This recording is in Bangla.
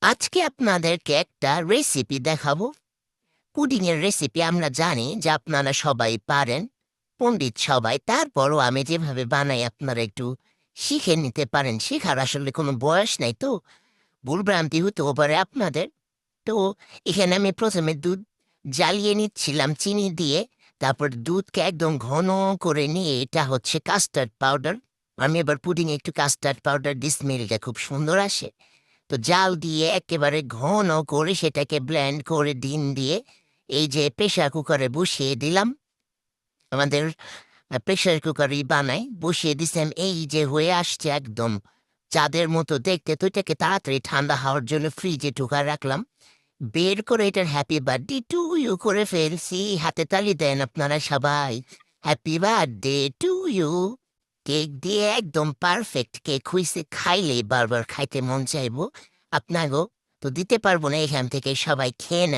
আজকে আপনাদেরকে একটা রেসিপি দেখাবো। পুডিংয়ের রেসিপি আমরা জানি যে আপনারা সবাই পারেন, পণ্ডিত সবাই। তারপরও আমি যেভাবে বানাই আপনারা একটু শিখে নিতে পারেন। শেখার আসলে কোনো বয়স নাই তো, ভুলভ্রান্তি হতেও পারে আপনাদের। তো এখানে আমি প্রথমে দুধ জ্বালিয়ে নিচ্ছিলাম চিনি দিয়ে। তারপর দুধকে একদম ঘন করে নিয়ে এটা হচ্ছে কাস্টার্ড পাউডার। আমি এবার পুডিংয়ে একটু কাস্টার্ড পাউডার দিই, স্মেলটা খুব সুন্দর আসে। তো জাল দিয়ে একেবারে ঘন করে সেটাকে ব্লেন্ড করে ডিম দিয়ে এই যে প্রেশার কুকারে বসিয়ে দিলাম। আমাদের প্রেশার কুকারই বানাই, বসিয়ে দিছিলাম। এই যে হয়ে আসছে একদম চাঁদের মতো দেখতে। তো এটাকে তাড়াতাড়ি ঠান্ডা হওয়ার জন্য ফ্রিজে ঢুকা রাখলাম। বের করে এটার হ্যাপি বার্থডে টু ইউ করে ফেলছি। হাতে তালি দেন আপনারা সবাই। Happy birthday to you. Cake দিয়ে একদম পারফেক্ট কেক হইছে, খাইলেই বারবার খাইতে মন চাইবো। আপনাগো তো দিতে পারবো না, এখান থেকে সবাই খেয়ে নেন।